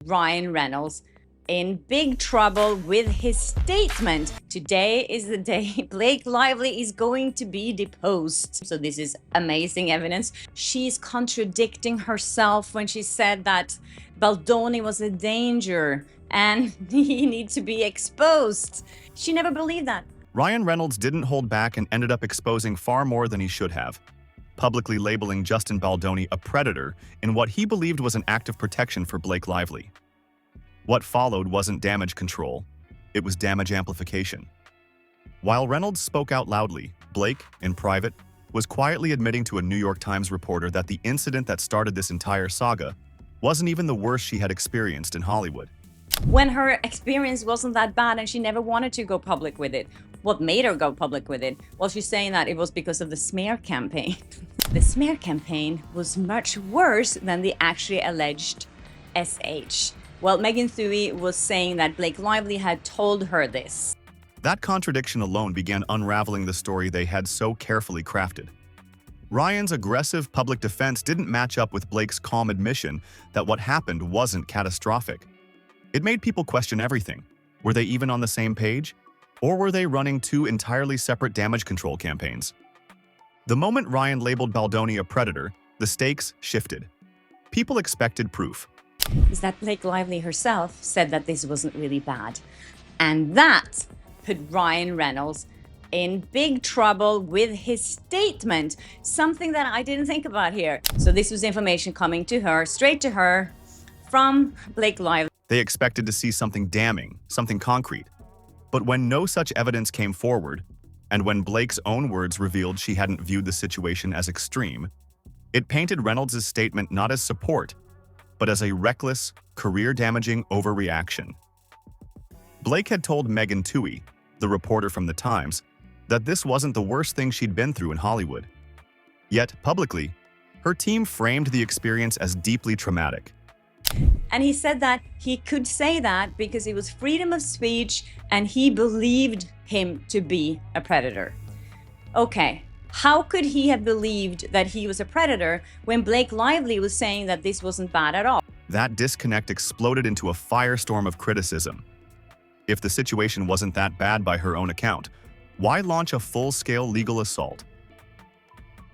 Ryan Reynolds in big trouble with his statement. Today is the day Blake Lively is going to be deposed. So this is amazing evidence. She's contradicting herself when she said that Baldoni was a danger and he needs to be exposed. She never believed that. Ryan Reynolds didn't hold back and ended up exposing far more than he should have, publicly labeling Justin Baldoni a predator in what he believed was an act of protection for Blake Lively. What followed wasn't damage control, it was damage amplification. While Reynolds spoke out loudly, Blake, in private, was quietly admitting to a New York Times reporter that the incident that started this entire saga wasn't even the worst she had experienced in Hollywood. When her experience wasn't that bad and she never wanted to go public with it. What made her go public with it? Well, she's saying that it was because of the smear campaign. The smear campaign was much worse than the actually alleged SH. Well, Megan Thuy was saying that Blake Lively had told her this. That contradiction alone began unraveling the story they had so carefully crafted. Ryan's aggressive public defense didn't match up with Blake's calm admission that what happened wasn't catastrophic. It made people question everything. Were they even on the same page? Or were they running two entirely separate damage control campaigns? The moment Ryan labeled Baldoni a predator, the stakes shifted. People expected proof. Is that Blake Lively herself said that this wasn't really bad. And that put Ryan Reynolds in big trouble with his statement, something that I didn't think about here. So this was information coming to her, straight to her, from Blake Lively. They expected to see something damning, something concrete. But when no such evidence came forward, and when Blake's own words revealed she hadn't viewed the situation as extreme, it painted Reynolds' statement not as support, but as a reckless, career-damaging overreaction. Blake had told Megan Thuy, the reporter from The Times, that this wasn't the worst thing she'd been through in Hollywood. Yet, publicly, her team framed the experience as deeply traumatic. And he said that he could say that because it was freedom of speech and he believed him to be a predator. Okay. How could he have believed that he was a predator when Blake Lively was saying that this wasn't bad at all? That disconnect exploded into a firestorm of criticism. If the situation wasn't that bad by her own account, why launch a full-scale legal assault?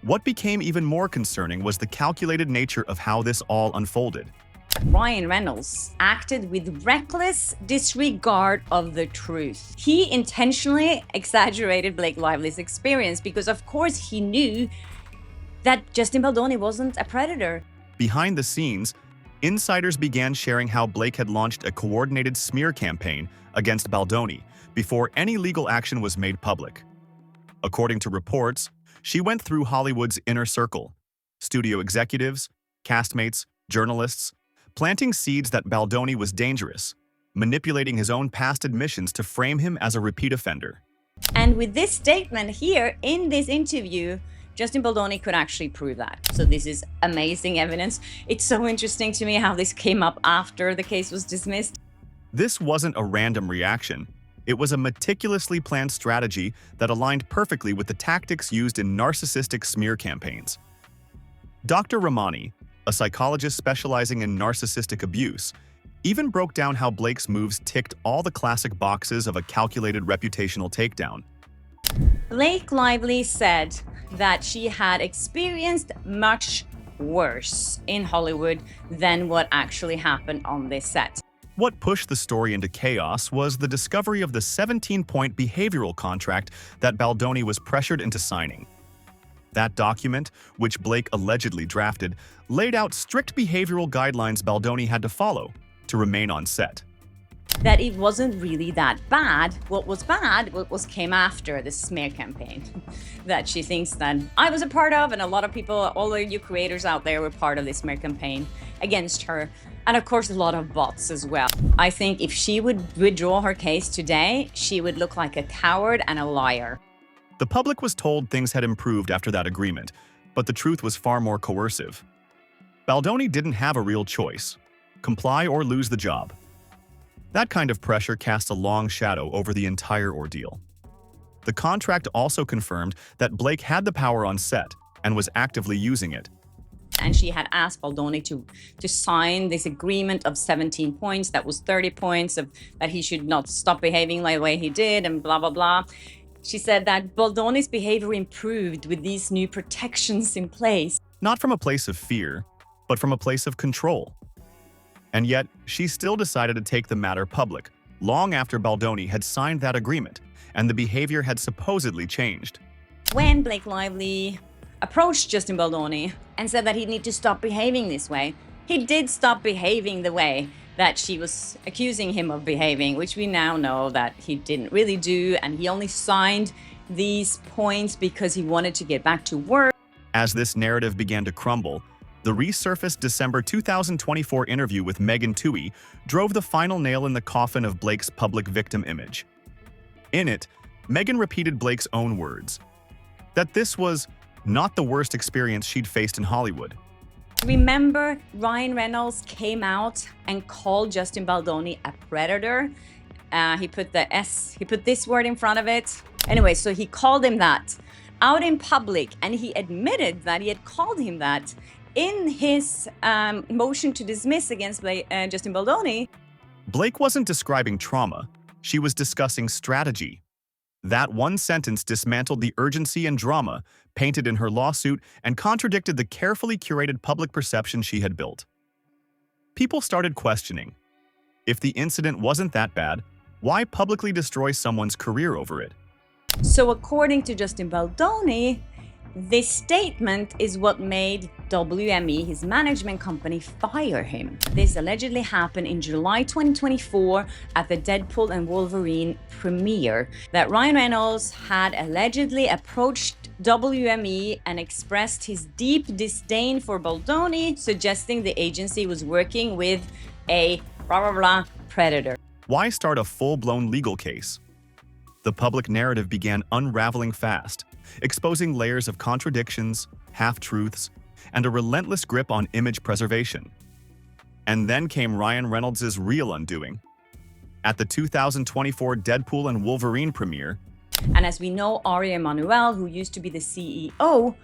What became even more concerning was the calculated nature of how this all unfolded. Ryan Reynolds acted with reckless disregard of the truth. He intentionally exaggerated Blake Lively's experience because, of course, he knew that Justin Baldoni wasn't a predator. Behind the scenes, insiders began sharing how Blake had launched a coordinated smear campaign against Baldoni before any legal action was made public. According to reports, she went through Hollywood's inner circle, studio executives, castmates, journalists, planting seeds that Baldoni was dangerous, manipulating his own past admissions to frame him as a repeat offender. And with this statement here in this interview, Justin Baldoni could actually prove that. So this is amazing evidence. It's so interesting to me how this came up after the case was dismissed. This wasn't a random reaction. It was a meticulously planned strategy that aligned perfectly with the tactics used in narcissistic smear campaigns. Dr. Ramani, a psychologist specializing in narcissistic abuse, even broke down how Blake's moves ticked all the classic boxes of a calculated reputational takedown. Blake Lively said that she had experienced much worse in Hollywood than what actually happened on this set. What pushed the story into chaos was the discovery of the 17-point behavioral contract that Baldoni was pressured into signing. That document, which Blake allegedly drafted, laid out strict behavioral guidelines Baldoni had to follow to remain on set. That it wasn't really that bad. What was bad what came after the smear campaign that she thinks that I was a part of, and a lot of people, all of you creators out there were part of this smear campaign against her. And of course, a lot of bots as well. I think if she would withdraw her case today, she would look like a coward and a liar. The public was told things had improved after that agreement, but the truth was far more coercive. Baldoni didn't have a real choice: comply or lose the job. That kind of pressure cast a long shadow over the entire ordeal. The contract also confirmed that Blake had the power on set and was actively using it. and she had asked Baldoni to sign this agreement of 17 points. That was 30 points of that he should not stop behaving like the way he did, and blah, blah, blah. She said that Baldoni's behavior improved with these new protections in place. Not from a place of fear, but from a place of control. And yet, she still decided to take the matter public, long after Baldoni had signed that agreement, and the behavior had supposedly changed. When Blake Lively approached Justin Baldoni and said that he'd need to stop behaving this way, he did stop behaving the way that she was accusing him of behaving, which we now know that he didn't really do, and he only signed these points because he wanted to get back to work. As this narrative began to crumble, the resurfaced December 2024 interview with Megan Twohey drove the final nail in the coffin of Blake's public victim image. In it, Megan repeated Blake's own words, that this was not the worst experience she'd faced in Hollywood. Remember, Ryan Reynolds came out and called Justin Baldoni a predator. He put this word in front of it. Anyway, so he called him that out in public, and he admitted that he had called him that in his motion to dismiss against Justin Baldoni. Blake wasn't describing trauma. She was discussing strategy. That one sentence dismantled the urgency and drama painted in her lawsuit and contradicted the carefully curated public perception she had built. People started questioning. If the incident wasn't that bad, why publicly destroy someone's career over it? So according to Justin Baldoni, this statement is what made WME, his management company, fire him. This allegedly happened in July 2024 at the Deadpool and Wolverine premiere, that Ryan Reynolds had allegedly approached WME and expressed his deep disdain for Baldoni, suggesting the agency was working with a blah blah blah predator. Why start a full-blown legal case? The public narrative began unraveling fast, exposing layers of contradictions, half-truths, and a relentless grip on image preservation. And then came Ryan Reynolds' real undoing. At the 2024 Deadpool and Wolverine premiere, and as we know, Ari Emanuel, who used to be the CEO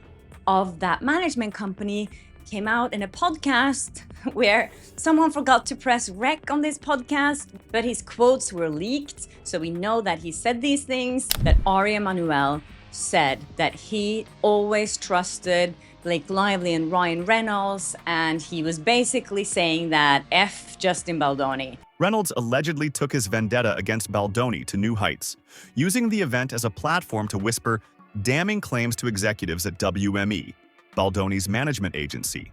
of that management company, came out in a podcast where someone forgot to press rec on this podcast, but his quotes were leaked. So we know that he said these things, that Ari Emanuel said that he always trusted Blake Lively and Ryan Reynolds, and he was basically saying that F Justin Baldoni. Reynolds allegedly took his vendetta against Baldoni to new heights, using the event as a platform to whisper damning claims to executives at WME, Baldoni's management agency.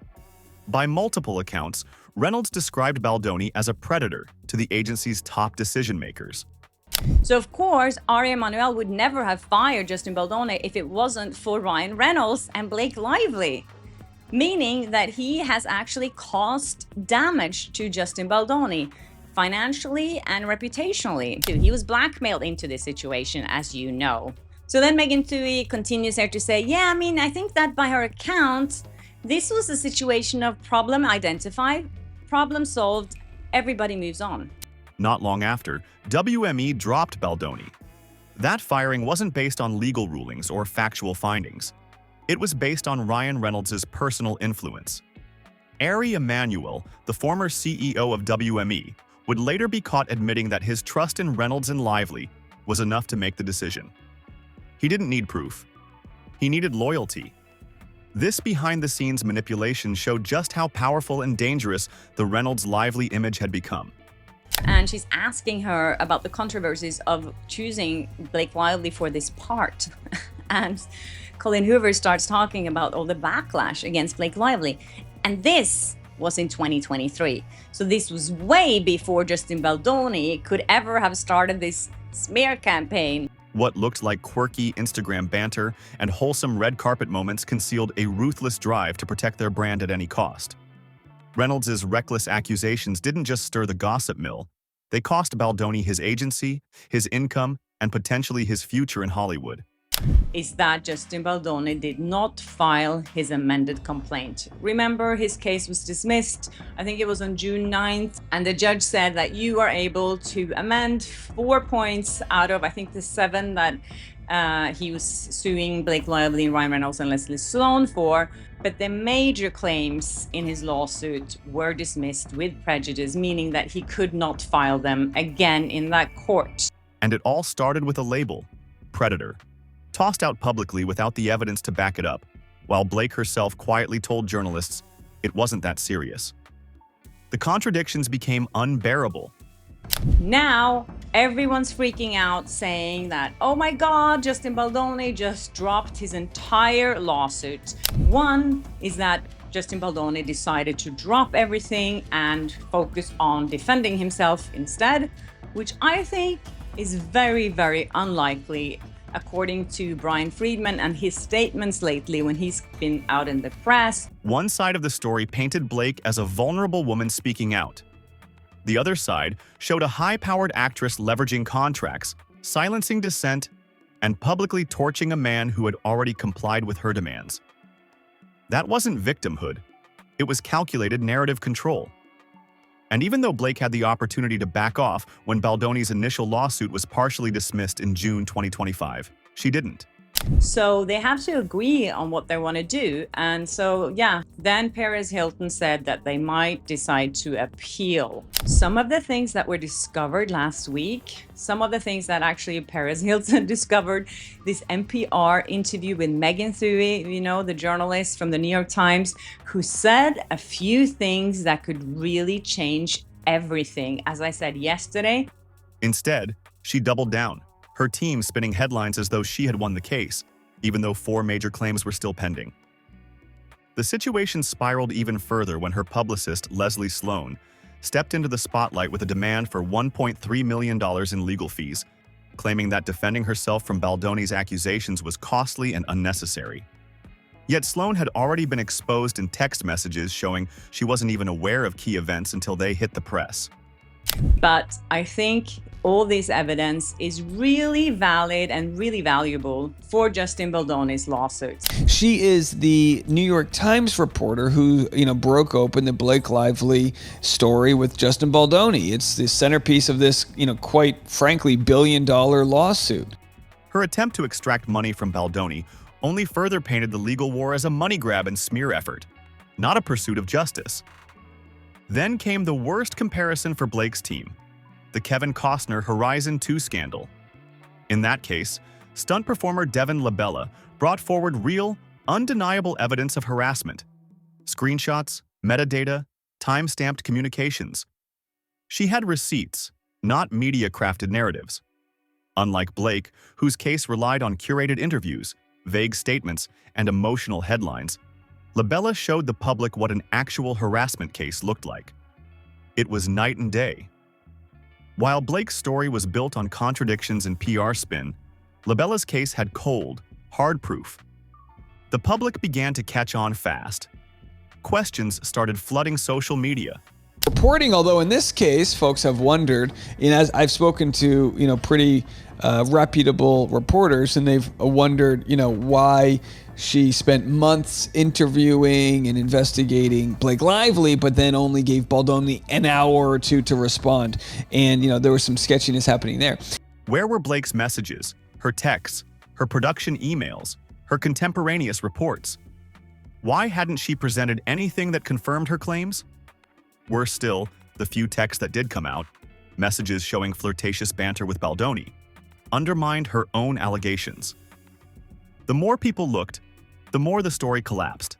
By multiple accounts, Reynolds described Baldoni as a predator to the agency's top decision-makers. So of course, Ari Emanuel would never have fired Justin Baldoni if it wasn't for Ryan Reynolds and Blake Lively, meaning that he has actually caused damage to Justin Baldoni, financially and reputationally. He was blackmailed into this situation, as you know. So then Megan Twohey continues there to say, yeah, I mean, I think that by her account, this was a situation of problem identified, problem solved, everybody moves on. Not long after, WME dropped Baldoni. That firing wasn't based on legal rulings or factual findings. It was based on Ryan Reynolds' personal influence. Ari Emanuel, the former CEO of WME, would later be caught admitting that his trust in Reynolds and Lively was enough to make the decision. He didn't need proof. He needed loyalty. This behind-the-scenes manipulation showed just how powerful and dangerous the Reynolds-Lively image had become. And she's asking her about the controversies of choosing Blake Lively for this part. And Colin Hoover starts talking about all the backlash against Blake Lively. And this was in 2023. So this was way before Justin Baldoni could ever have started this smear campaign. What looked like quirky Instagram banter and wholesome red carpet moments concealed a ruthless drive to protect their brand at any cost. Reynolds' reckless accusations didn't just stir the gossip mill. They cost Baldoni his agency, his income, and potentially his future in Hollywood. Is that Justin Baldoni did not file his amended complaint. Remember, his case was dismissed, I think it was on June 9th, and the judge said that you are able to amend 4 points out of, I think, the 7 that he was suing Blake Lively, Ryan Reynolds, and Leslie Sloan for. But the major claims in his lawsuit were dismissed with prejudice, meaning that he could not file them again in that court. And it all started with a label, predator, tossed out publicly without the evidence to back it up, while Blake herself quietly told journalists it wasn't that serious. The contradictions became unbearable. Now, everyone's freaking out, saying that, oh my God, Justin Baldoni just dropped his entire lawsuit. One is that Justin Baldoni decided to drop everything and focus on defending himself instead, which I think is very, very unlikely, according to Brian Friedman and his statements lately when he's been out in the press. One side of the story painted Blake as a vulnerable woman speaking out. The other side showed a high-powered actress leveraging contracts, silencing dissent, and publicly torching a man who had already complied with her demands. That wasn't victimhood. It was calculated narrative control. And even though Blake had the opportunity to back off when Baldoni's initial lawsuit was partially dismissed in June 2025, she didn't. So they have to agree on what they want to do. And so, yeah, then Perez Hilton said that they might decide to appeal. Some of the things that were discovered last week, some of the things that actually Perez Hilton discovered, this NPR interview with Megan Thuy, you know, the journalist from the New York Times, who said a few things that could really change everything, as I said yesterday. Instead, she doubled down, her team spinning headlines as though she had won the case, even though 4 major claims were still pending. The situation spiraled even further when her publicist, Leslie Sloan, stepped into the spotlight with a demand for $1.3 million in legal fees, claiming that defending herself from Baldoni's accusations was costly and unnecessary. Yet Sloan had already been exposed in text messages showing she wasn't even aware of key events until they hit the press. But I think all this evidence is really valid and really valuable for Justin Baldoni's lawsuit. She is the New York Times reporter who, broke open the Blake Lively story with Justin Baldoni. It's the centerpiece of this, quite frankly, billion-dollar lawsuit. Her attempt to extract money from Baldoni only further painted the legal war as a money grab and smear effort, not a pursuit of justice. Then came the worst comparison for Blake's team, the Kevin Costner Horizon 2 scandal. In that case, stunt performer Devin Labella brought forward real, undeniable evidence of harassment. Screenshots, metadata, time-stamped communications. She had receipts, not media-crafted narratives. Unlike Blake, whose case relied on curated interviews, vague statements, and emotional headlines, Labella showed the public what an actual harassment case looked like. It was night and day. While Blake's story was built on contradictions and PR spin, Labella's case had cold, hard proof. The public began to catch on fast. Questions started flooding social media. Reporting, although in this case, folks have wondered, as I've spoken to, pretty reputable reporters, and they've wondered, why she spent months interviewing and investigating Blake Lively, but then only gave Baldoni an hour or two to respond. And, there was some sketchiness happening there. Where were Blake's messages, her texts, her production emails, her contemporaneous reports? Why hadn't she presented anything that confirmed her claims? Worse still, the few texts that did come out, messages showing flirtatious banter with Baldoni, undermined her own allegations. The more people looked, the more the story collapsed.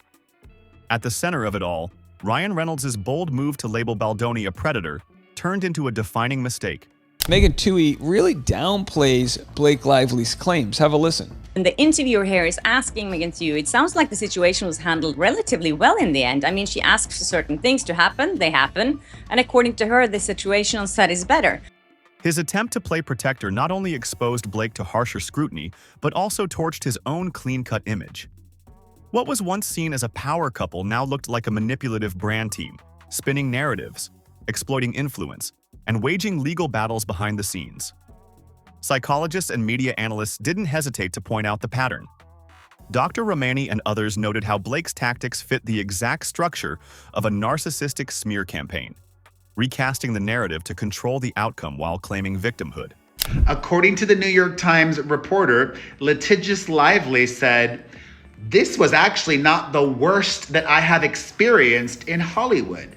At the center of it all, Ryan Reynolds' bold move to label Baldoni a predator turned into a defining mistake. Megan Thuy really downplays Blake Lively's claims. Have a listen. And the interviewer here is asking Megan Thuy, it sounds like the situation was handled relatively well in the end. I mean, she asks for certain things to happen, they happen, and according to her, the situation on set is better. His attempt to play protector not only exposed Blake to harsher scrutiny, but also torched his own clean-cut image. What was once seen as a power couple now looked like a manipulative brand team, spinning narratives, exploiting influence, and waging legal battles behind the scenes. Psychologists and media analysts didn't hesitate to point out the pattern. Dr. Romani and others noted how Blake's tactics fit the exact structure of a narcissistic smear campaign, recasting the narrative to control the outcome while claiming victimhood. According to the New York Times reporter, Litigious Lively said, This was actually not the worst that I have experienced in Hollywood.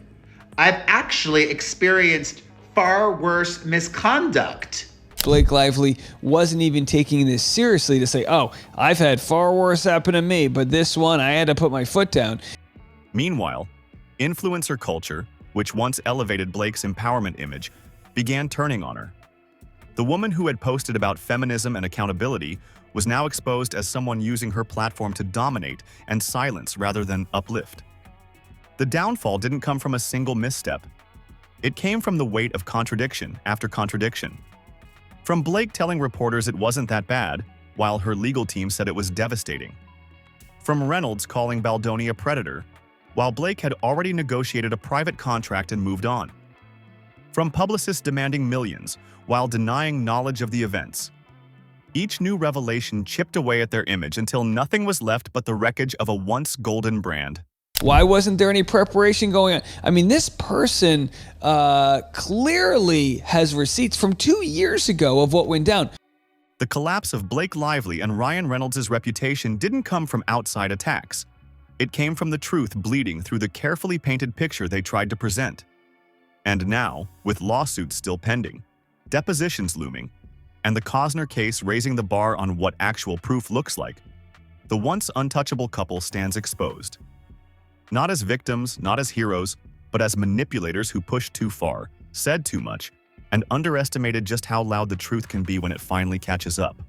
I've actually experienced far worse misconduct. Blake Lively wasn't even taking this seriously to say, oh, I've had far worse happen to me, but this one, I had to put my foot down. Meanwhile, influencer culture, which once elevated Blake's empowerment image, began turning on her. The woman who had posted about feminism and accountability was now exposed as someone using her platform to dominate and silence rather than uplift. The downfall didn't come from a single misstep. It came from the weight of contradiction after contradiction. From Blake telling reporters it wasn't that bad, while her legal team said it was devastating. From Reynolds calling Baldoni a predator, while Blake had already negotiated a private contract and moved on. From publicists demanding millions, while denying knowledge of the events. Each new revelation chipped away at their image until nothing was left but the wreckage of a once golden brand. Why wasn't there any preparation going on? I mean, this person clearly has receipts from 2 years ago of what went down. The collapse of Blake Lively and Ryan Reynolds' reputation didn't come from outside attacks. It came from the truth bleeding through the carefully painted picture they tried to present. And now, with lawsuits still pending, depositions looming, and the Cosner case raising the bar on what actual proof looks like, the once untouchable couple stands exposed. Not as victims, not as heroes, but as manipulators who pushed too far, said too much, and underestimated just how loud the truth can be when it finally catches up.